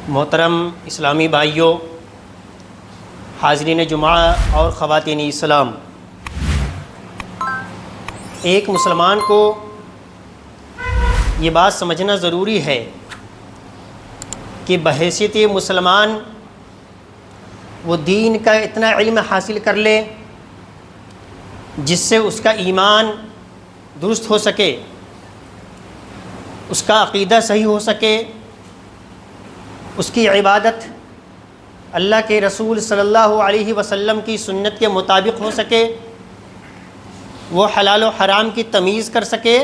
محترم اسلامی بھائیوں، حاضرین جمعہ اور خواتین اسلام، ایک مسلمان کو یہ بات سمجھنا ضروری ہے کہ بحیثیت مسلمان وہ دین کا اتنا علم حاصل کر لے جس سے اس کا ایمان درست ہو سکے، اس کا عقیدہ صحیح ہو سکے، اس کی عبادت اللہ کے رسول صلی اللہ علیہ وسلم کی سنت کے مطابق ہو سکے، وہ حلال و حرام کی تمیز کر سکے،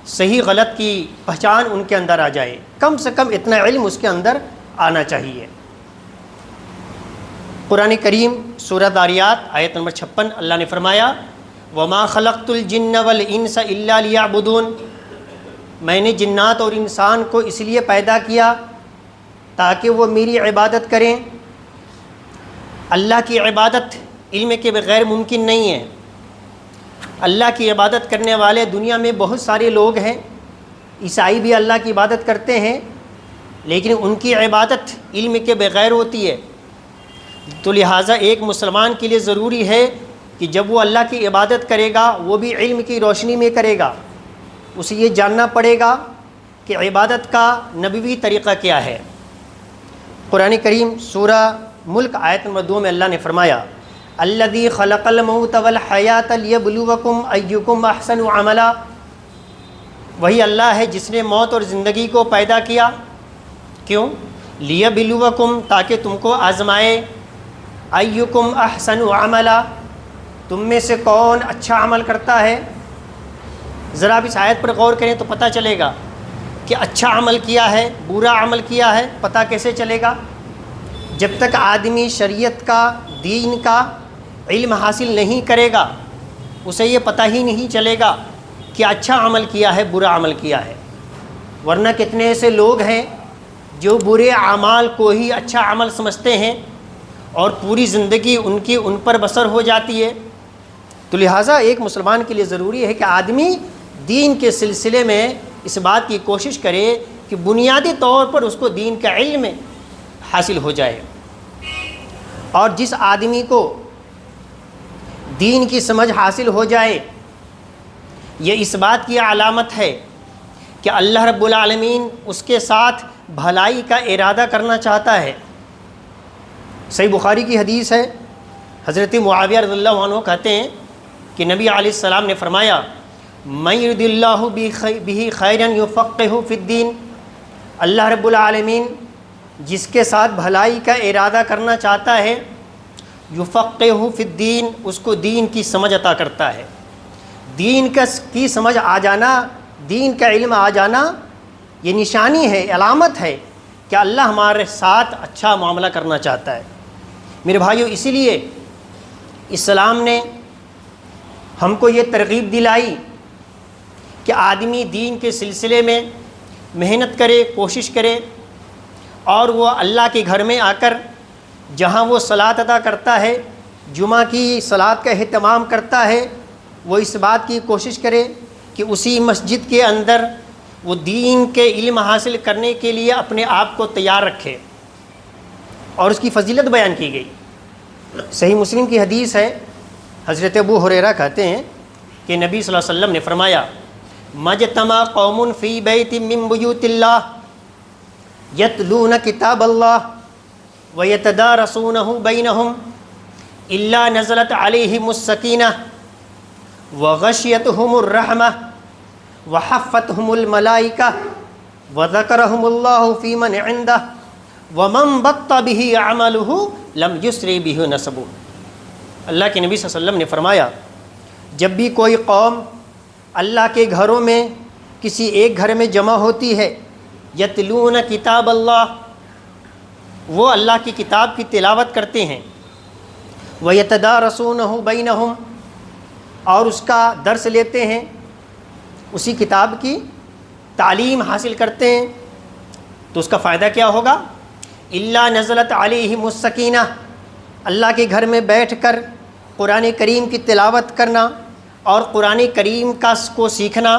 صحیح غلط کی پہچان ان کے اندر آ جائے۔ کم سے کم اتنا علم اس کے اندر آنا چاہیے۔ قرآن کریم سورہ داریات آیت نمبر 56 اللہ نے فرمایا وَمَا خَلَقْتُ الْجِنَّ وَالْإِنسَ إِلَّا لِيَعْبُدُونَ، میں نے جنات اور انسان کو اس لیے پیدا کیا تاکہ وہ میری عبادت کریں۔ اللہ کی عبادت علم کے بغیر ممکن نہیں ہے۔ اللہ کی عبادت کرنے والے دنیا میں بہت سارے لوگ ہیں، عیسائی بھی اللہ کی عبادت کرتے ہیں، لیکن ان کی عبادت علم کے بغیر ہوتی ہے۔ تو لہٰذا ایک مسلمان کے لیے ضروری ہے کہ جب وہ اللہ کی عبادت کرے گا وہ بھی علم کی روشنی میں کرے گا۔ اسے یہ جاننا پڑے گا کہ عبادت کا نبوی طریقہ کیا ہے۔ قرآن کریم سورہ ملک آیت نمبر 2 میں اللہ نے فرمایا الذی خلق الموت والحیات لیبلوکم ایکم احسن عملا، وہی اللہ ہے جس نے موت اور زندگی کو پیدا کیا۔ کیوں؟ لیبلوکم، تاکہ تم کو آزمائے، ایکم احسن عملا، تم میں سے کون اچھا عمل کرتا ہے۔ ذرا بھی اس آیت پر غور کریں تو پتہ چلے گا کہ اچھا عمل کیا ہے، برا عمل کیا ہے، پتہ کیسے چلے گا؟ جب تک آدمی شریعت کا، دین کا علم حاصل نہیں کرے گا اسے یہ پتہ ہی نہیں چلے گا کہ اچھا عمل کیا ہے، برا عمل کیا ہے۔ ورنہ کتنے ایسے لوگ ہیں جو برے اعمال کو ہی اچھا عمل سمجھتے ہیں اور پوری زندگی ان پر بسر ہو جاتی ہے۔ تو لہٰذا ایک مسلمان کے لیے ضروری ہے کہ آدمی دین کے سلسلے میں اس بات کی کوشش کرے کہ بنیادی طور پر اس کو دین کا علم حاصل ہو جائے۔ اور جس آدمی کو دین کی سمجھ حاصل ہو جائے، یہ اس بات کی علامت ہے کہ اللہ رب العالمین اس کے ساتھ بھلائی کا ارادہ کرنا چاہتا ہے۔ صحیح بخاری کی حدیث ہے، حضرت معاویہ رضی اللہ عنہ کہتے ہیں کہ نبی علیہ السلام نے فرمایا من یرد اللہ بہ خیرا یفقہہ فی الدین، اللہ رب العالمین جس کے ساتھ بھلائی کا ارادہ کرنا چاہتا ہے، یفقہہ فی الدین، اس کو دین کی سمجھ عطا کرتا ہے۔ دین کی سمجھ آ جانا، دین کا علم آ جانا، یہ نشانی ہے، علامت ہے کہ اللہ ہمارے ساتھ اچھا معاملہ کرنا چاہتا ہے۔ میرے بھائیو، اسی لیے اسلام نے ہم کو یہ ترغیب دلائی کہ آدمی دین کے سلسلے میں محنت کرے، کوشش کرے، اور وہ اللہ کے گھر میں آ کر جہاں وہ صلاۃ ادا کرتا ہے، جمعہ کی صلاۃ کا اہتمام کرتا ہے، وہ اس بات کی کوشش کرے کہ اسی مسجد کے اندر وہ دین کے علم حاصل کرنے کے لیے اپنے آپ کو تیار رکھے، اور اس کی فضیلت بیان کی گئی۔ صحیح مسلم کی حدیث ہے، حضرت ابو ہریرہ کہتے ہیں کہ نبی صلی اللہ علیہ وسلم نے فرمایا مجتمع قوم فی بیت من بیوت اللہ یتلون کتاب اللہ ویتدارسونہ بینہم الا نزلت علیہم السکینہ وغشیتہم الرحمہ وحفتہم الملائکہ وذکرہم اللہ فی من عندہ ومن بطأ بہ عملہ لم یسرع بہ نسبہ۔ اللہ کے نبی صلی اللہ علیہ وسلم نے فرمایا جب بھی کوئی قوم اللہ کے گھروں میں کسی ایک گھر میں جمع ہوتی ہے، یتلون کتاب اللہ، وہ اللہ کی کتاب کی تلاوت کرتے ہیں، وَيَتَدَارَسُونَهُ بَيْنَهُمْ، اور اس کا درس لیتے ہیں، اسی کتاب کی تعلیم حاصل کرتے ہیں، تو اس کا فائدہ کیا ہوگا؟ إِلَّا نَزَلَتْ عَلَيْهِمُ السَّكِينَةُ، اللہ کے گھر میں بیٹھ کر قرآن کریم کی تلاوت کرنا اور قرآن کریم کو سیکھنا،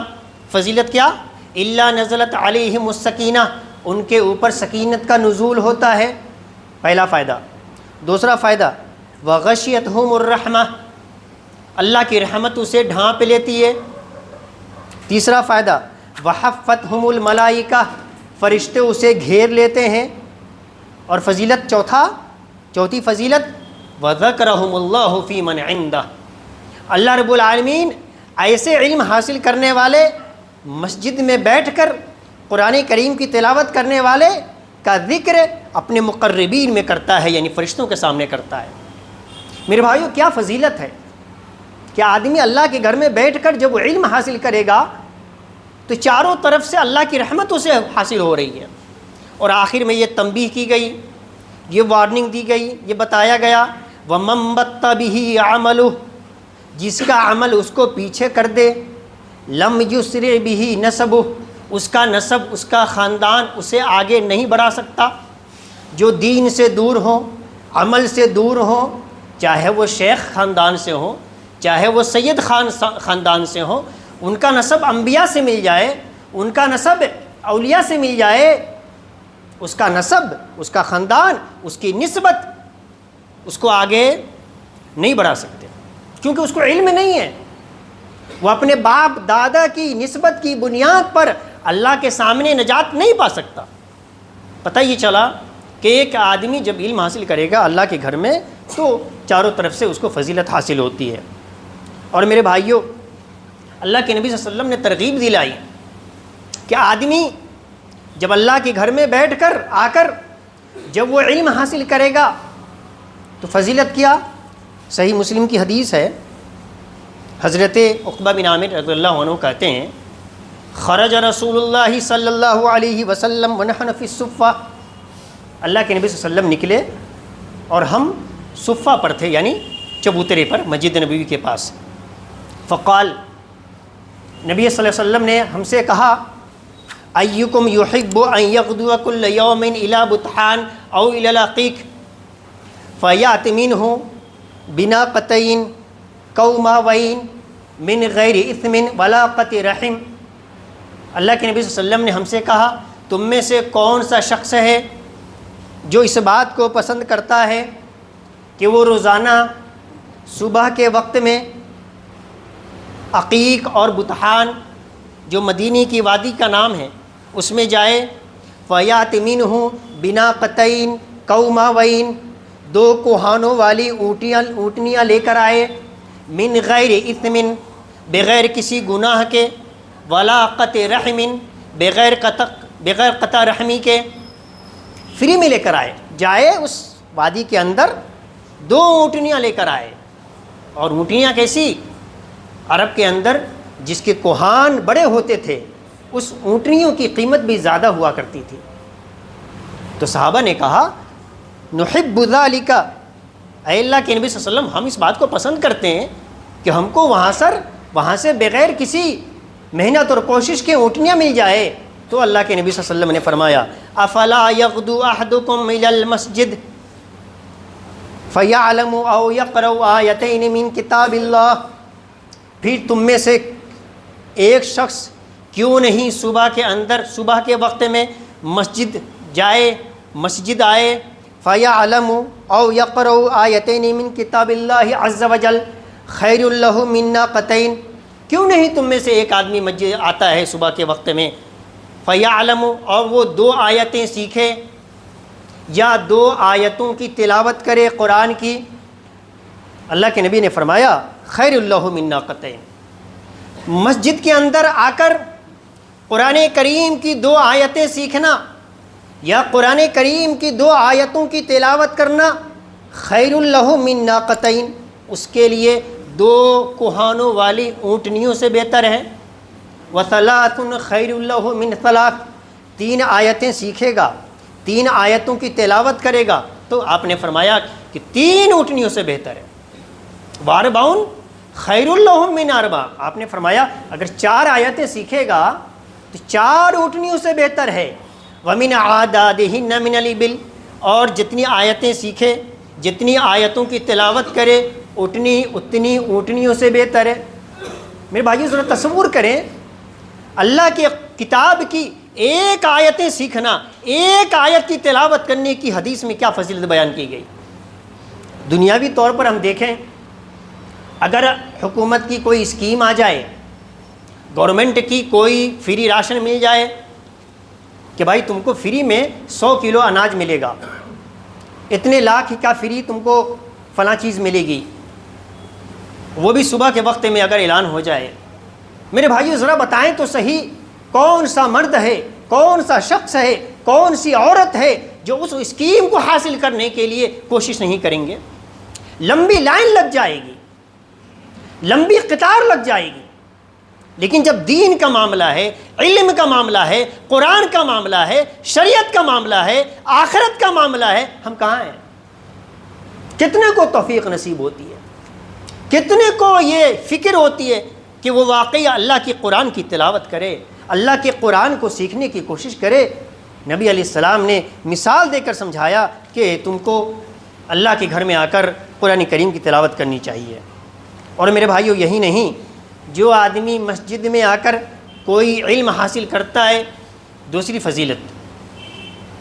فضیلت کیا؟ إِلَّا نَزَلَتْ عَلَيْهِمُ السَّكِينَةُ، ان کے اوپر سکینت کا نزول ہوتا ہے، پہلا فائدہ۔ دوسرا فائدہ وغشیتہم الرحمہ، اللہ کی رحمت اسے ڈھانپ لیتی ہے۔ تیسرا فائدہ وحفتہم الملائکہ، فرشتے اسے گھیر لیتے ہیں۔ اور فضیلت چوتھی فضیلت وذکرہم اللہ فی من عندہ، اللہ رب العالمین ایسے علم حاصل کرنے والے، مسجد میں بیٹھ کر قرآن کریم کی تلاوت کرنے والے کا ذکر اپنے مقربین میں کرتا ہے، یعنی فرشتوں کے سامنے کرتا ہے۔ میرے بھائیو، کیا فضیلت ہے کہ آدمی اللہ کے گھر میں بیٹھ کر جب وہ علم حاصل کرے گا تو چاروں طرف سے اللہ کی رحمت اسے حاصل ہو رہی ہے۔ اور آخر میں یہ تنبیہ کی گئی، یہ وارننگ دی گئی، یہ بتایا گیا وَمَن بَطَّ بِهِ عَمَلُهُ، جس کا عمل اس کو پیچھے کر دے، لَمْ يُسْرِعْ بِهِ نَسَبُهُ، اس کا نسب، اس کا خاندان اسے آگے نہیں بڑھا سکتا۔ جو دین سے دور ہوں، عمل سے دور ہوں، چاہے وہ شیخ خاندان سے ہوں، چاہے وہ سید خاندان سے ہوں، ان کا نسب انبیاء سے مل جائے، ان کا نسب اولیاء سے مل جائے، اس کا نسب، اس کا خاندان، اس کی نسبت اس کو آگے نہیں بڑھا سکتے، کیونکہ اس کو علم نہیں ہے۔ وہ اپنے باپ دادا کی نسبت کی بنیاد پر اللہ کے سامنے نجات نہیں پا سکتا۔ پتہ یہ چلا کہ ایک آدمی جب علم حاصل کرے گا اللہ کے گھر میں تو چاروں طرف سے اس کو فضیلت حاصل ہوتی ہے۔ اور میرے بھائیوں، اللہ کے نبی صلی اللہ علیہ وسلم نے ترغیب دلائی کہ آدمی جب اللہ کے گھر میں بیٹھ کر آ کر جب وہ علم حاصل کرے گا تو فضیلت کیا؟ صحیح مسلم کی حدیث ہے، حضرت عقبہ بن عامر رضی اللہ عنہ کہتے ہیں خرج رسول اللہ صلی اللہ علیہ وسلم ونحن فی الصفہ، اللہ کے نبی صلی اللہ علیہ وسلم نکلے اور ہم صفہ پر تھے، یعنی چبوترے پر مسجد نبوی کے پاس۔ فقال، نبی صلی اللہ علیہ وسلم نے ہم سے کہا ایکم یحب ان یغدو کل یوم الی بطحان او الی العقیق فیأت منہ بناقتین قوماوین من غیر اثم ولا قطع رحم۔ اللہ کے نبی صلی اللہ علیہ وسلم نے ہم سے کہا تم میں سے کون سا شخص ہے جو اس بات کو پسند کرتا ہے کہ وہ روزانہ صبح کے وقت میں عقیق اور بطحان جو مدینی کی وادی کا نام ہے اس میں جائے، فیات منہ بناقتین قوماوین، دو کوہانوں والی اونٹنیاں لے کر آئے، من غیر اثم، بغیر کسی گناہ کے، ولا قطع رحم، بغیر قطع رحمی کے، فری میں لے کر آئے، جائے اس وادی کے اندر دو اونٹنیاں لے کر آئے۔ اور اونٹنیاں کیسی؟ عرب کے اندر جس کے کوہان بڑے ہوتے تھے اس اونٹنیوں کی قیمت بھی زیادہ ہوا کرتی تھی۔ تو صحابہ نے کہا نحب ذالک، اے اللہ کے نبی صلی اللہ علیہ وسلم ہم اس بات کو پسند کرتے ہیں کہ ہم کو وہاں سے بغیر کسی محنت اور کوشش کے اونٹنیاں مل جائے۔ تو اللہ کے نبی صلی اللہ علیہ وسلم نے فرمایا افلا یغدو احدکم الی المسجد فیعلم او یقرأ آیتین من کتاب اللہ، پھر تم میں سے ایک شخص کیوں نہیں صبح کے وقت میں مسجد جائے، مسجد آئے، فیعلم او یقرأ آیتین من کتاب اللہ عز وجل خیر لہ من ناقتین، کیوں نہیں تم میں سے ایک آدمی مسجد آتا ہے صبح کے وقت میں، فیعلم، اور وہ دو آیتیں سیکھے یا دو آیتوں کی تلاوت کرے قرآن کی۔ اللہ کے نبی نے فرمایا خیر لہ من ناقتین، مسجد کے اندر آ کر قرآن کریم کی دو آیتیں سیکھنا یا قرآن کریم کی دو آیتوں کی تلاوت کرنا خیر لہ من ناقتین، اس کے لیے دو کوہانوں والی اونٹنیوں سے بہتر ہے۔ وثلاث خیر لہ من ثلاث، تین آیتیں سیکھے گا، تین آیتوں کی تلاوت کرے گا تو آپ نے فرمایا کہ تین اونٹنیوں سے بہتر ہے۔ واربعون خیر لہ من اربع، آپ نے فرمایا اگر چار آیتیں سیکھے گا تو چار اونٹنیوں سے بہتر ہے۔ ومن اعدادہن من الابل، اور جتنی آیتیں سیکھے، جتنی آیتوں کی تلاوت کرے اتنی اونٹنیوں سے بہتر ہے۔ میرے بھائیو ذرا تصور کریں اللہ کی کتاب کی ایک آیتیں سیکھنا، ایک آیت کی تلاوت کرنے کی حدیث میں کیا فضیلت بیان کی گئی۔ دنیاوی طور پر ہم دیکھیں، اگر حکومت کی کوئی اسکیم آ جائے، گورنمنٹ کی کوئی فری راشن مل جائے کہ بھائی تم کو فری میں 100 کلو اناج ملے گا، اتنے لاکھ کا فری تم کو فلاں چیز ملے گی، وہ بھی صبح کے وقت میں اگر اعلان ہو جائے، میرے بھائیو ذرا بتائیں تو صحیح، کون سا مرد ہے، کون سا شخص ہے، کون سی عورت ہے جو اس اسکیم کو حاصل کرنے کے لیے کوشش نہیں کریں گے؟ لمبی لائن لگ جائے گی، لمبی قطار لگ جائے گی، لیکن جب دین کا معاملہ ہے، علم کا معاملہ ہے، قرآن کا معاملہ ہے، شریعت کا معاملہ ہے، آخرت کا معاملہ ہے، ہم کہاں ہیں؟ کتنے کو توفیق نصیب ہوتی ہے، کتنے کو یہ فکر ہوتی ہے کہ وہ واقعی اللہ کی قرآن کی تلاوت کرے، اللہ کے قرآن کو سیکھنے کی کوشش کرے۔ نبی علیہ السلام نے مثال دے کر سمجھایا کہ تم کو اللہ کے گھر میں آ کر قرآن کریم کی تلاوت کرنی چاہیے۔ اور میرے بھائیو یہی نہیں، جو آدمی مسجد میں آ کر کوئی علم حاصل کرتا ہے، دوسری فضیلت،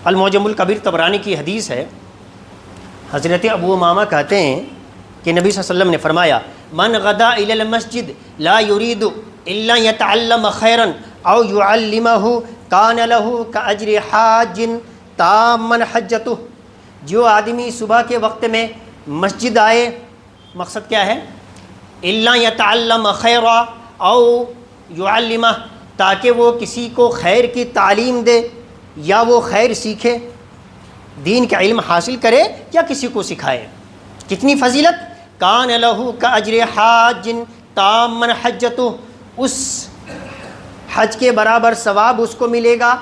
المعجم الکبیر طبرانی کی حدیث ہے، حضرت ابو امامہ کہتے ہیں کہ نبی صلی اللہ علیہ وسلم نے فرمایا، من غدا الی المسجد لا یرید الا یتعلم خیرا او یعلمہ کان لہ کاجر حاج تاما حجتہ۔ جو آدمی صبح کے وقت میں مسجد آئے، مقصد کیا ہے؟ الا یتعلم خیرا او یعلمہ، تاکہ وہ کسی کو خیر کی تعلیم دے یا وہ خیر سیکھے، دین کا علم حاصل کرے یا کسی کو سکھائے۔ کتنی فضیلت! کان لہ کاجر حاج تاما حجتہ، اس حج کے برابر ثواب اس کو ملے گا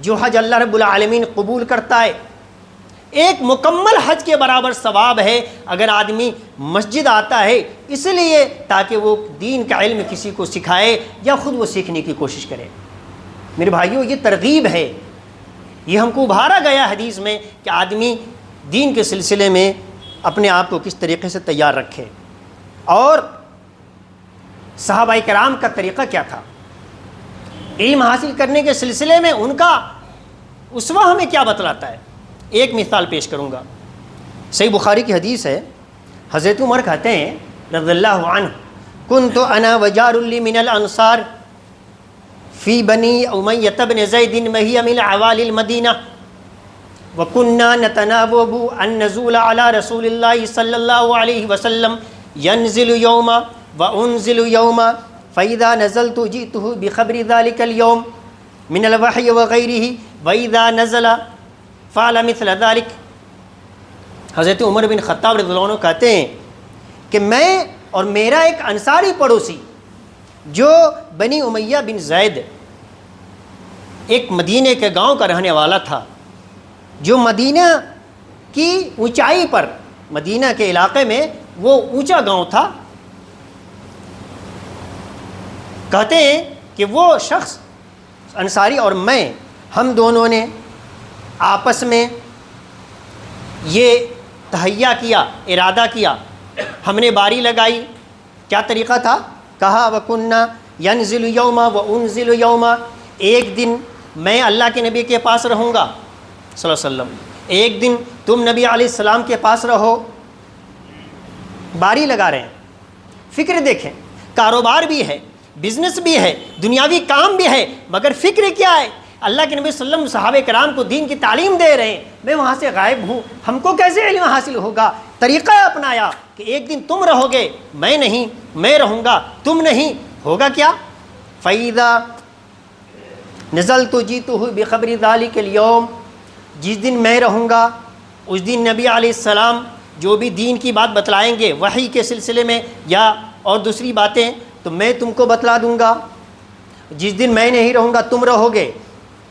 جو حج اللہ رب العالمین قبول کرتا ہے۔ ایک مکمل حج کے برابر ثواب ہے اگر آدمی مسجد آتا ہے اس لیے تاکہ وہ دین کا علم کسی کو سکھائے یا خود وہ سیکھنے کی کوشش کرے۔ میرے بھائیوں یہ ترغیب ہے، یہ ہم کو ابھارا گیا حدیث میں کہ آدمی دین کے سلسلے میں اپنے آپ کو کس طریقے سے تیار رکھے۔ اور صحابہ کرام کا طریقہ کیا تھا علم حاصل کرنے کے سلسلے میں، ان کا اسوہ ہمیں کیا بتلاتا ہے؟ ایک مثال پیش کروں گا، صحیح بخاری کی حدیث ہے، حضرت عمر کہتے ہیں رضی اللہ عنہ، کنت انا وجار لی من الانصار فی بنی امیۃ بن زید وہی من عوال المدینہ وکننا نتناوب ان نزول علی رسول اللہ صلی اللہ علیہ وسلم ینزل یوما وانزل یوما فاذا نزلت جئته بخبر ذلك اليوم من الوحی وغیرہ واذا نزل فعل مثل ذلك۔ حضرت عمر بن خطاب رضی اللہ عنہ کہتے ہیں کہ میں اور میرا ایک انصاری پڑوسی جو بنی امیہ بن زید، ایک مدینہ کے گاؤں کا رہنے والا تھا، جو مدینہ کی اونچائی پر، مدینہ کے علاقے میں وہ اونچا گاؤں تھا، کہتے ہیں کہ وہ شخص انصاری اور میں، ہم دونوں نے آپس میں یہ تہیہ کیا، ارادہ کیا، ہم نے باری لگائی۔ کیا طریقہ تھا؟ کہا وَكُنَّا يَنزِلُ يَوْمًا وَأُنزِلُ يَوْمًا، ایک دن میں اللہ کے نبی کے پاس رہوں گا صلی اللہ علیہ وسلم، ایک دن تم نبی علیہ السلام کے پاس رہو، باری لگا رہے ہیں۔ فکر دیکھیں، کاروبار بھی ہے، بزنس بھی ہے، دنیاوی کام بھی ہے، مگر فکر کیا ہے؟ اللہ کے نبی صلی اللہ علیہ وسلم صحابہ کرام کو دین کی تعلیم دے رہے ہیں، میں وہاں سے غائب ہوں، ہم کو کیسے علم حاصل ہوگا؟ طریقہ اپنایا کہ ایک دن تم رہو گے، میں نہیں، میں رہوں گا، تم نہیں، ہوگا کیا؟ فَإِذَا نَزَلْتُ جِئْتُهُ بِخَبْرِ ذَلِكَ الْيَوْمِ، جس دن میں رہوں گا اس دن نبی علیہ السلام جو بھی دین کی بات بتلائیں گے وحی کے سلسلے میں یا اور دوسری باتیں تو میں تم کو بتلا دوں گا۔ جس دن میں نہیں رہوں گا تم رہو گے،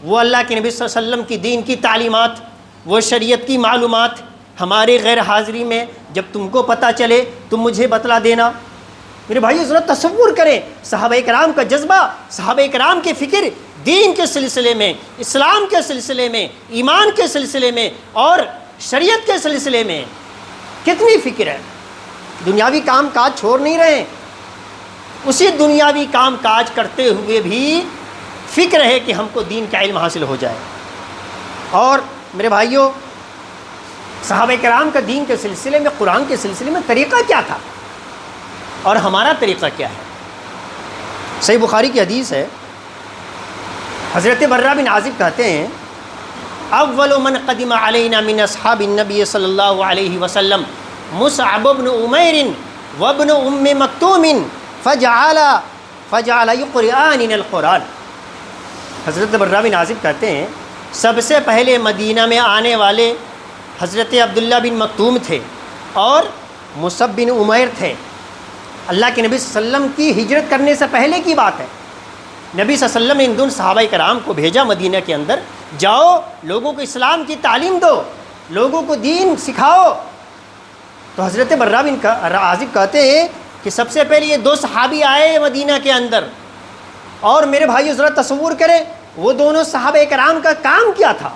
وہ اللہ کے نبی صلی اللہ علیہ وسلم کی دین کی تعلیمات، وہ شریعت کی معلومات ہمارے غیر حاضری میں جب تم کو پتہ چلے تم مجھے بتلا دینا۔ میرے بھائی ذرا تصور کریں صحابہ کرام کا جذبہ، صحابہ کرام کی فکر دین کے سلسلے میں، اسلام کے سلسلے میں، ایمان کے سلسلے میں اور شریعت کے سلسلے میں کتنی فکر ہے۔ دنیاوی کام کاج چھوڑ نہیں رہے ہیں، اسی دنیاوی کام کاج کرتے ہوئے بھی فکر ہے کہ ہم کو دین کا علم حاصل ہو جائے۔ اور میرے بھائیوں، صحابہ کرام کا دین کے سلسلے میں، قرآن کے سلسلے میں طریقہ کیا تھا اور ہمارا طریقہ کیا ہے؟ صحیح بخاری کی حدیث ہے، حضرت برہ بن عازب کہتے ہیں اول من قدم علینا من اصحاب النبی صلی اللہ علیہ وسلم مصعب بن عمیر وابن ام مکتوم فجعل یقرئان القرآن۔ حضرت برہ بن عازب کہتے ہیں سب سے پہلے مدینہ میں آنے والے حضرت عبداللہ بن مکتوم تھے اور مصعب بن عمیر تھے۔ اللہ کے نبی صلی اللہ علیہ وسلم کی ہجرت کرنے سے پہلے کی بات ہے، نبی صلی اللہ علیہ وسلم نے ان دونوں صحابہ کرام کو بھیجا مدینہ کے اندر، جاؤ لوگوں کو اسلام کی تعلیم دو، لوگوں کو دین سکھاؤ۔ تو حضرت برہ بن عازب کہتے ہیں کہ سب سے پہلے یہ دو صحابی آئے مدینہ کے اندر، اور میرے بھائیو ذرا تصور کریں وہ دونوں صحابہ کرام کا کام کیا تھا۔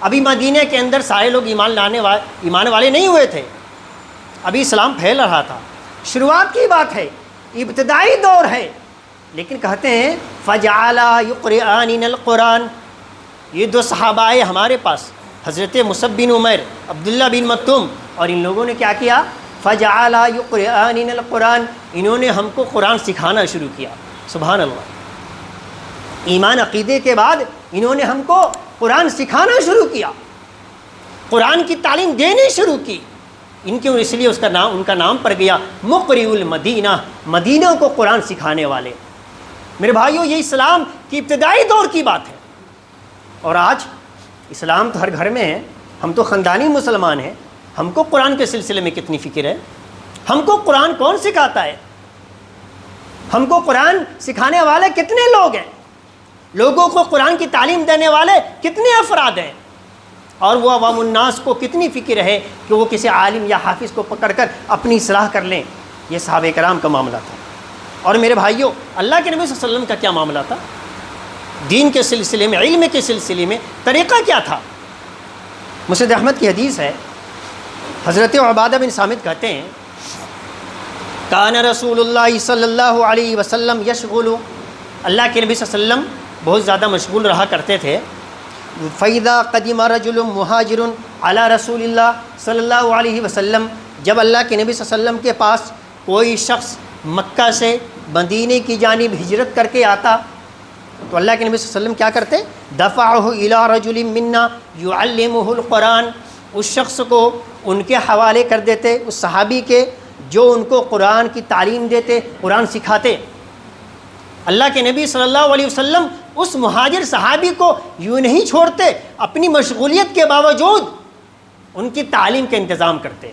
ابھی مدینہ کے اندر سارے لوگ ایمان والے نہیں ہوئے تھے، ابھی اسلام پھیل رہا تھا، شروعات کی بات ہے، ابتدائی دور ہے، لیکن کہتے ہیں فجعل یقرئان القرآن۔ یہ دو صحابہ آئے ہمارے پاس، حضرت مصعب بن عمیر، عبداللہ بن مکتوم، اور ان لوگوں نے کیا کیا؟ فجعل یقرئان القرآن، انہوں نے ہم کو قرآن سکھانا شروع کیا۔ سبحان اللہ، ایمان عقیدے کے بعد انہوں نے ہم کو قرآن سکھانا شروع کیا، قرآن کی تعلیم دینی شروع کی۔ اس لیے ان کا نام پڑ گیا مقرئ المدینہ، مدینہ کو قرآن سکھانے والے۔ میرے بھائیوں، یہ اسلام کی ابتدائی دور کی بات ہے، اور آج اسلام تو ہر گھر میں ہے، ہم تو خاندانی مسلمان ہیں، ہم کو قرآن کے سلسلے میں کتنی فکر ہے؟ ہم کو قرآن کون سکھاتا ہے؟ ہم کو قرآن سکھانے والے کتنے لوگ ہیں؟ لوگوں کو قرآن کی تعلیم دینے والے کتنے افراد ہیں؟ اور وہ عوام الناس کو کتنی فکر ہے کہ وہ کسی عالم یا حافظ کو پکڑ کر اپنی اصلاح کر لیں؟ یہ صحابہ کرام کا معاملہ تھا۔ اور میرے بھائیوں، اللہ کے نبی صلی اللہ علیہ وسلم کا کیا معاملہ تھا؟ دین کے سلسلے میں، علم کے سلسلے میں طریقہ کیا تھا؟ مسند احمد کی حدیث ہے، حضرت عبادہ بن صامت کہتے ہیں کان رسول اللہ صلی اللہ علیہ وسلم یشغل، اللہ کے نبی صلی اللہ علیہ وسلم بہت زیادہ مشغول رہا کرتے تھے۔ فَإِذَا قَدِمَ رَجُلٌ مُهَاجِرٌ عَلَى رسول اللہ صلی اللہ علیہ وسلم، جب اللہ کے نبی صلی اللہ علیہ وسلم کے پاس کوئی شخص مکہ سے مدینے کی جانب ہجرت کر کے آتا تو اللہ کے نبی صلی اللہ علیہ وسلم کیا کرتے؟ دفعہ الی رجل منا یعلمہ القرآن، اس شخص کو ان کے حوالے کر دیتے، اس صحابی کے جو ان کو قرآن کی تعلیم دیتے، قرآن سکھاتے۔ اللہ کے نبی صلی اللہ علیہ وسلم اس مہاجر صحابی کو یوں نہیں چھوڑتے، اپنی مشغولیت کے باوجود ان کی تعلیم کا انتظام کرتے۔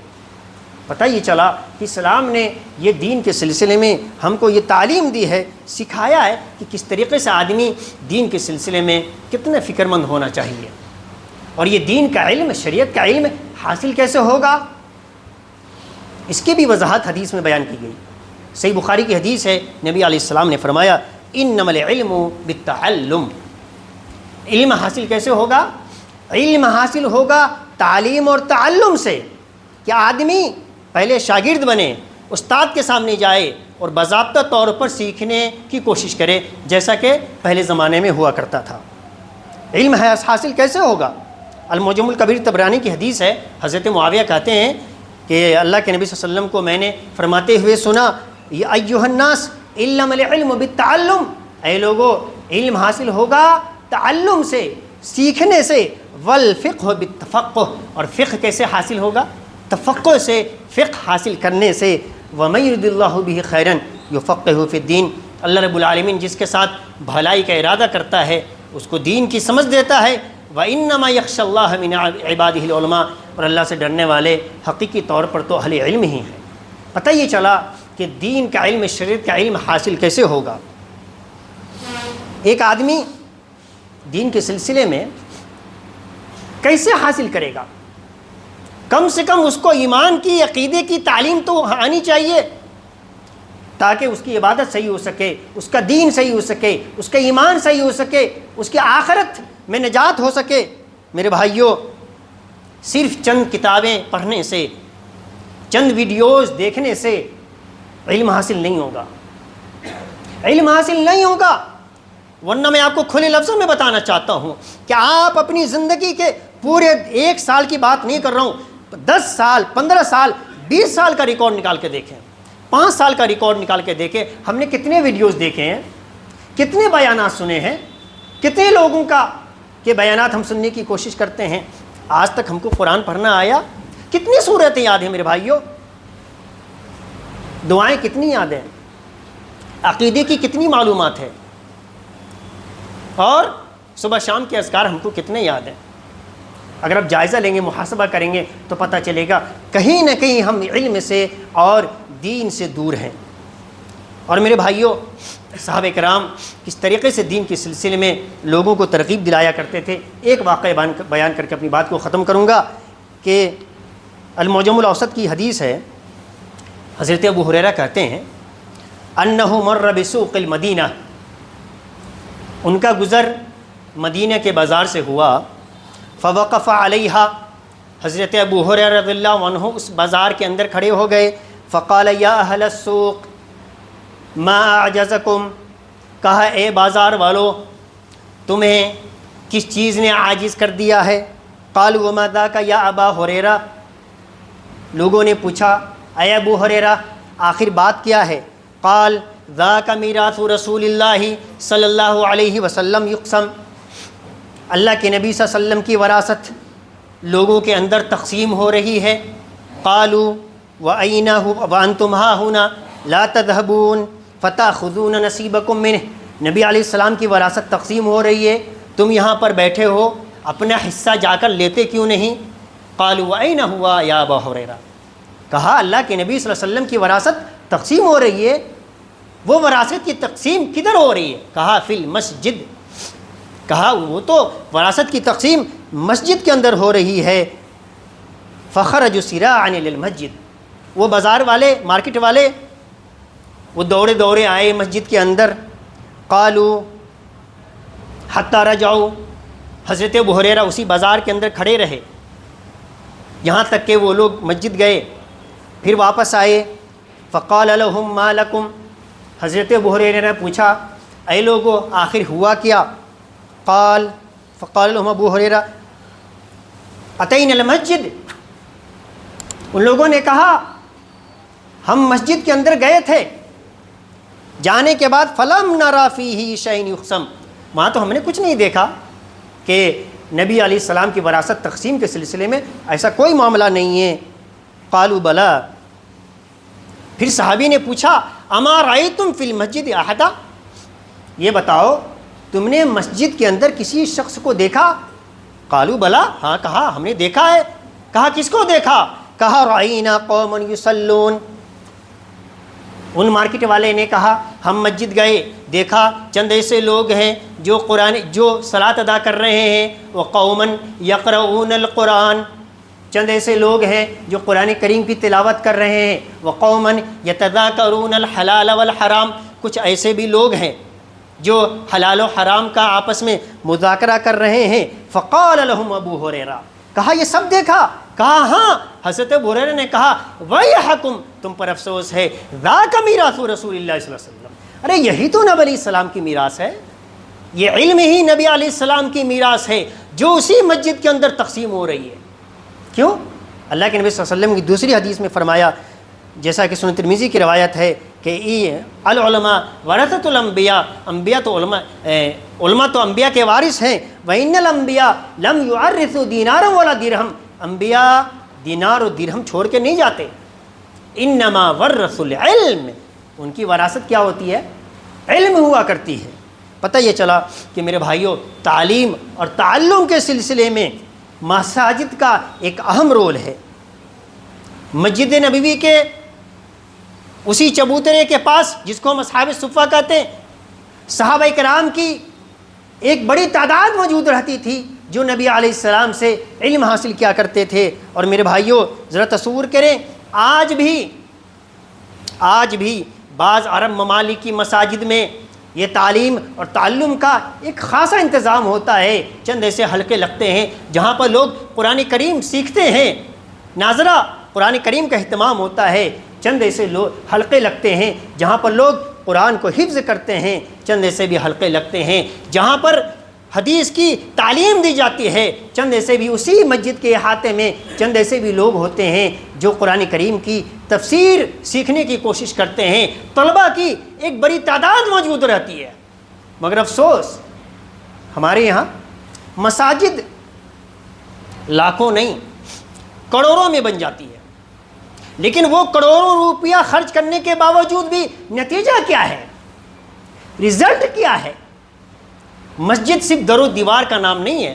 پتہ یہ چلا کہ اسلام نے یہ دین کے سلسلے میں ہم کو یہ تعلیم دی ہے، سکھایا ہے کہ کس طریقے سے آدمی دین کے سلسلے میں کتنا فکر مند ہونا چاہیے، اور یہ دین کا علم، شریعت کا علم حاصل کیسے ہوگا، اس کی بھی وضاحت حدیث میں بیان کی گئی۔ صحیح بخاری کی حدیث ہے، نبی علیہ السلام نے فرمایا انما العلم بالتعلم، علم حاصل کیسے ہوگا؟ علم حاصل ہوگا تعلیم اور تعلم سے، کہ آدمی پہلے شاگرد بنے، استاد کے سامنے جائے اور باضابطہ طور پر سیکھنے کی کوشش کرے، جیسا کہ پہلے زمانے میں ہوا کرتا تھا۔ علم حاصل کیسے ہوگا؟ المعجم الکبیر طبرانی کی حدیث ہے، حضرت معاویہ کہتے ہیں کہ اللہ کے نبی صلی اللہ علیہ وسلم کو میں نے فرماتے ہوئے سنا یا ایھا الناس علم العلم بالتعلم، اے لوگو علم حاصل ہوگا تعلم سے، سیکھنے سے، والفقہ بالتفقہ، اور فقہ کیسے حاصل ہوگا؟ تفقہ سے، فقہ حاصل کرنے سے۔ وَمَن يُرِدِ اللَّهُ بِهِ خَيْرًا يُفَقِّهْهُ فِي الدِّينِ، اللہ رب العالمین جس کے ساتھ بھلائی کا ارادہ کرتا ہے اس کو دین کی سمجھ دیتا ہے۔ وَإِنَّمَا يَخْشَى اللَّهَ مِنْ عِبَادِهِ الْعُلَمَاء، اور اللہ سے ڈرنے والے حقیقی طور پر تو اہل علم ہی ہیں۔ پتہ یہ چلا کہ دین کا علم، شریعت کا علم حاصل کیسے ہوگا۔ ایک آدمی دین کے سلسلے میں کیسے حاصل کرے گا؟ کم سے کم اس کو ایمان کی، عقیدے کی تعلیم تو آنی چاہیے، تاکہ اس کی عبادت صحیح ہو سکے، اس کا دین صحیح ہو سکے، اس کا ایمان صحیح ہو سکے، اس کی آخرت میں نجات ہو سکے۔ میرے بھائیوں، صرف چند کتابیں پڑھنے سے، چند ویڈیوز دیکھنے سے علم حاصل نہیں ہوگا، علم حاصل نہیں ہوگا۔ ورنہ میں آپ کو کھلے لفظوں میں بتانا چاہتا ہوں کہ آپ اپنی زندگی کے پورے 1 سال کی بات نہیں کر رہا ہوں، 10 سال 15 سال 20 سال کا ریکارڈ نکال کے دیکھیں، 5 سال کا ریکارڈ نکال کے دیکھیں، ہم نے کتنے ویڈیوز دیکھے ہیں، کتنے بیانات سنے ہیں، کتنے لوگوں کا کہ بیانات ہم سننے کی کوشش کرتے ہیں۔ آج تک ہم کو قرآن پڑھنا آیا؟ کتنی صورتیں یاد ہیں میرے بھائیوں؟ دعائیں کتنی یاد ہیں؟ عقیدے کی کتنی معلومات ہے؟ اور صبح شام کے اذکار ہم کو کتنے یاد ہیں؟ اگر آپ جائزہ لیں گے، محاسبہ کریں گے تو پتہ چلے گا کہیں نہ کہیں ہم علم سے اور دین سے دور ہیں۔ اور میرے بھائیوں، صحابہ کرام کس طریقے سے دین کے سلسلے میں لوگوں کو ترغیب دلایا کرتے تھے۔ ایک واقعہ بیان کر کے اپنی بات کو ختم کروں گا کہ المعجم الاوسط کی حدیث ہے، حضرت ابو ہریرہ کہتے ہیں انہ مر بسوق المدینہ، ان کا گزر مدینہ کے بازار سے ہوا، فوقف علیہا، حضرت ابو ہریرہ رضی اللہ عنہ اس بازار کے اندر کھڑے ہو گئے، فقال یا اہل السوق ما اعجزکم، کہا اے بازار والو تمہیں کس چیز نے عاجز کر دیا ہے؟ قالوا وما ذاک یا ابا ہریرہ، لوگوں نے پوچھا اے ابو ہریرہ آخر بات کیا ہے؟ قال ذاک میراث رسول اللہ صلی اللہ علیہ وسلم یقسم، اللہ کے نبی صلی اللہ علیہ وسلم کی وراثت لوگوں کے اندر تقسیم ہو رہی ہے۔ قالوا وأین وانتم ہا ہنا لا تذهبون فتأخذون نصیبکم منہ، نبی علیہ السلام کی وراثت تقسیم ہو رہی ہے، تم یہاں پر بیٹھے ہو، اپنا حصہ جا کر لیتے کیوں نہیں؟ قالوا وأین ہوا یا ابا ہریرہ، کہا اللہ کے نبی صلی اللہ علیہ وسلم کی وراثت تقسیم ہو رہی ہے، وہ وراثت کی تقسیم کدھر ہو رہی ہے؟ کہا فی المسجد، کہا وہ تو وراثت کی تقسیم مسجد کے اندر ہو رہی ہے۔ فخرجوا سراعا الى المسجد، وہ بازار والے، مارکیٹ والے وہ دوڑے دوڑے آئے مسجد کے اندر۔ قالوا حتی رجعوا، حضرت ابو ہریرہ اسی بازار کے اندر کھڑے رہے یہاں تک کہ وہ لوگ مسجد گئے، پھر واپس آئے۔ فقال لهم ما لكم، حضرت ابو ہریرہ نے پوچھا اے لوگو آخر ہوا کیا؟ فقال لهم ابو ہریرہ اتینا المسجد، ان لوگوں نے کہا ہم مسجد کے اندر گئے تھے، جانے کے بعد فلم نری فیہ شیء یقسم، وہاں تو ہم نے کچھ نہیں دیکھا کہ نبی علیہ السلام کی وراثت تقسیم کے سلسلے میں ایسا کوئی معاملہ نہیں ہے۔ قالوا بلا، پھر صحابی نے پوچھا اما رأیتم فی المسجد احدا، یہ بتاؤ تم نے مسجد کے اندر کسی شخص کو دیکھا؟ قالوا بلا، ہاں کہا ہم نے دیکھا ہے۔ کہا کس کو دیکھا؟ کہا رأینا قوما یصلون، ان مارکیٹ والے نے کہا ہم مسجد گئے، دیکھا چند ایسے لوگ ہیں جو صلاۃ ادا کر رہے ہیں، وقوما یقرؤون القرآن، چند ایسے لوگ ہیں جو قرآن کریم کی تلاوت کر رہے ہیں، وقوما یتذاکرون الحلال والحرام، کچھ ایسے بھی لوگ ہیں جو حلال و حرام کا آپس میں مذاکرہ کر رہے ہیں۔ فقال لهم ابو ہریرہ، کہا یہ سب دیکھا؟ کہا ہاں۔ حضرت ابو ہریرہ نے کہا ویحکم، تم پر افسوس ہے، ذاک میراث رسول اللہ صلی اللہ علیہ وسلم، ارے یہی تو نبی علیہ السلام کی میراث ہے، یہ علم ہی نبی علیہ السلام کی میراث ہے جو اسی مسجد کے اندر تقسیم ہو رہی ہے۔ کیوں؟ اللہ کے نبی صلی اللہ علیہ وسلم کی دوسری حدیث میں فرمایا، جیسا کہ سنن ترمذی کی روایت ہے کہ العلماء ورثۃ الانبیاء، انبیاء تو علماء تو انبیاء کے وارث ہیں، وان الانبیاء لم یورثوا دینارا ولا درہم، انبیاء دینار و درہم چھوڑ کے نہیں جاتے، انما ورثوا العلم، ان کی وراثت کیا ہوتی ہے؟ علم ہوا کرتی ہے۔ پتہ یہ چلا کہ میرے بھائیوں تعلیم اور تعلم کے سلسلے میں مساجد کا ایک اہم رول ہے۔ مسجد نبوی کے اسی چبوترے کے پاس جس کو ہم اصحاب صفہ کہتے ہیں، صحابہ کرام کی ایک بڑی تعداد موجود رہتی تھی جو نبی علیہ السلام سے علم حاصل کیا کرتے تھے۔ اور میرے بھائیوں ذرا تصور کریں، آج بھی بعض عرب ممالک کی مساجد میں یہ تعلیم اور تعلم کا ایک خاصا انتظام ہوتا ہے، چند ایسے حلقے لگتے ہیں جہاں پر لوگ قرآن کریم سیکھتے ہیں، ناظرہ قرآن کریم کا اہتمام ہوتا ہے، چند ایسے حلقے لگتے ہیں جہاں پر لوگ قرآن کو حفظ کرتے ہیں چند ایسے بھی حلقے لگتے ہیں جہاں پر حدیث کی تعلیم دی جاتی ہے، چند ایسے بھی اسی مسجد کے احاطے میں چند ایسے بھی لوگ ہوتے ہیں جو قرآن کریم کی تفسیر سیکھنے کی کوشش کرتے ہیں، طلباء کی ایک بڑی تعداد موجود رہتی ہے، مگر افسوس ہمارے یہاں مساجد لاکھوں نہیں کروڑوں میں بن جاتی ہے، لیکن وہ کروڑوں روپیہ خرچ کرنے کے باوجود بھی نتیجہ کیا ہے، رزلٹ کیا ہے؟ مسجد صرف در و دیوار کا نام نہیں ہے،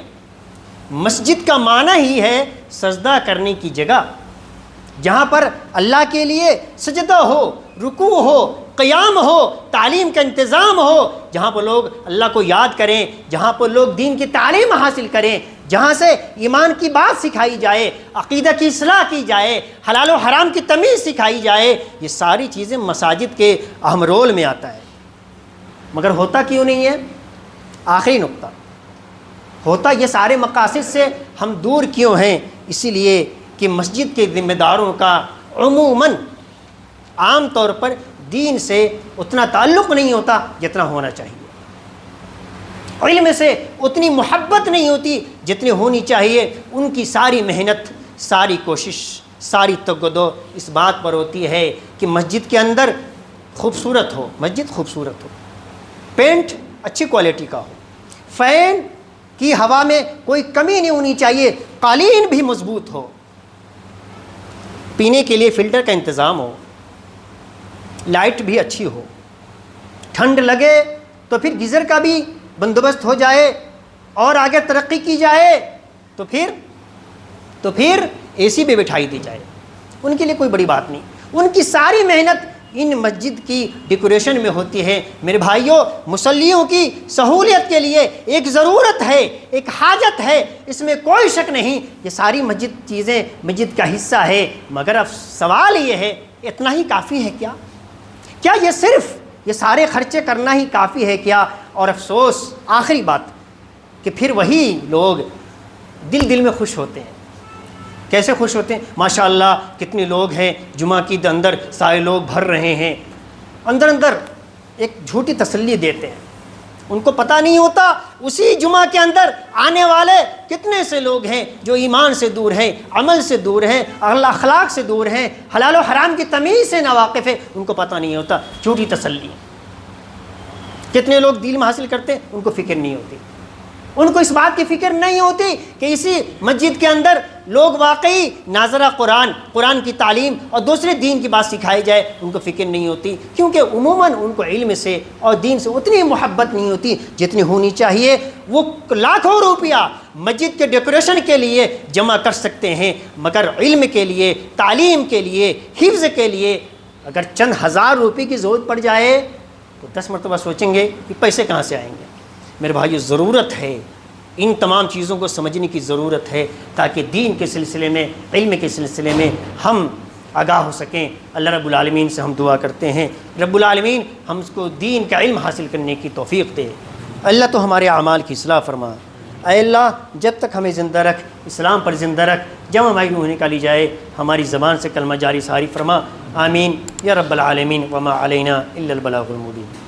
مسجد کا معنی ہی ہے سجدہ کرنے کی جگہ، جہاں پر اللہ کے لیے سجدہ ہو، رکوع ہو، قیام ہو، تعلیم کا انتظام ہو، جہاں پر لوگ اللہ کو یاد کریں، جہاں پر لوگ دین کی تعلیم حاصل کریں، جہاں سے ایمان کی بات سکھائی جائے، عقیدہ کی اصلاح کی جائے، حلال و حرام کی تمیز سکھائی جائے، یہ ساری چیزیں مساجد کے اہم رول میں آتا ہے، مگر ہوتا کیوں نہیں ہے؟ آخری نقطہ ہوتا یہ سارے مقاصد سے ہم دور کیوں ہیں؟ اسی لیے کہ مسجد کے ذمہ داروں کا عموماً عام طور پر دین سے اتنا تعلق نہیں ہوتا جتنا ہونا چاہیے، علم سے اتنی محبت نہیں ہوتی جتنی ہونی چاہیے، ان کی ساری محنت، ساری کوشش، ساری تگدو اس بات پر ہوتی ہے کہ مسجد کے اندر خوبصورت ہو، مسجد خوبصورت ہو، پینٹ اچھی کوالٹی کا ہو، فین کی ہوا میں کوئی کمی نہیں ہونی چاہیے، قالین بھی مضبوط ہو، پینے کے لیے فلٹر کا انتظام ہو، لائٹ بھی اچھی ہو، ٹھنڈ لگے تو پھر گیزر کا بھی بندوبست ہو جائے، اور آگے ترقی کی جائے تو پھر اے سی بھی بٹھائی دی جائے، ان کے لیے کوئی بڑی بات نہیں، ان کی ساری محنت ان مسجد کی ڈیکوریشن میں ہوتی ہے۔ میرے بھائیوں، مصلیوں کی سہولیت کے لیے ایک ضرورت ہے، ایک حاجت ہے، اس میں کوئی شک نہیں، یہ ساری مسجد چیزیں مسجد کا حصہ ہے، مگر اب سوال یہ ہے اتنا ہی کافی ہے کیا یہ صرف یہ سارے خرچے کرنا ہی کافی ہے کیا؟ اور افسوس آخری بات کہ پھر وہی لوگ دل میں خوش ہوتے ہیں۔ کیسے خوش ہوتے ہیں؟ ماشاءاللہ کتنے لوگ ہیں، جمعہ کی اندر سارے لوگ بھر رہے ہیں، اندر ایک جھوٹی تسلی دیتے ہیں، ان کو پتہ نہیں ہوتا اسی جمعہ کے اندر آنے والے کتنے سے لوگ ہیں جو ایمان سے دور ہیں، عمل سے دور ہیں، اخلاق سے دور ہیں، حلال و حرام کی تمیز سے ناواقف ہیں، ان کو پتہ نہیں ہوتا، جھوٹی تسلی۔ کتنے لوگ دین حاصل کرتے ہیں، ان کو فکر نہیں ہوتی، ان کو اس بات کی فکر نہیں ہوتی کہ اسی مسجد کے اندر لوگ واقعی ناظرہ قرآن کی تعلیم اور دوسرے دین کی بات سکھائی جائے، ان کو فکر نہیں ہوتی، کیونکہ عموماً ان کو علم سے اور دین سے اتنی محبت نہیں ہوتی جتنی ہونی چاہیے۔ وہ لاکھوں روپیہ مسجد کے ڈیکوریشن کے لیے جمع کر سکتے ہیں، مگر علم کے لیے، تعلیم کے لیے، حفظ کے لیے اگر چند ہزار روپے کی ضرورت پڑ جائے تو 10 مرتبہ سوچیں گے کہ پیسے کہاں سے آئیں گے۔ میرے بھائیو، ضرورت ہے، ان تمام چیزوں کو سمجھنے کی ضرورت ہے تاکہ دین کے سلسلے میں، علم کے سلسلے میں ہم آگاہ ہو سکیں۔ اللہ رب العالمین سے ہم دعا کرتے ہیں، رب العالمین ہم کو دین کا علم حاصل کرنے کی توفیق دے۔ اللہ تو ہمارے اعمال کی اصلاح فرما۔ اے اللہ، جب تک ہمیں زندہ رکھ، اسلام پر زندہ رکھ، جمع مائی روح نکالی جائے، ہماری زبان سے کلمہ جاری ساری فرما۔ آمین یا رب العالمین، وما علینا الا البلاغ المبین۔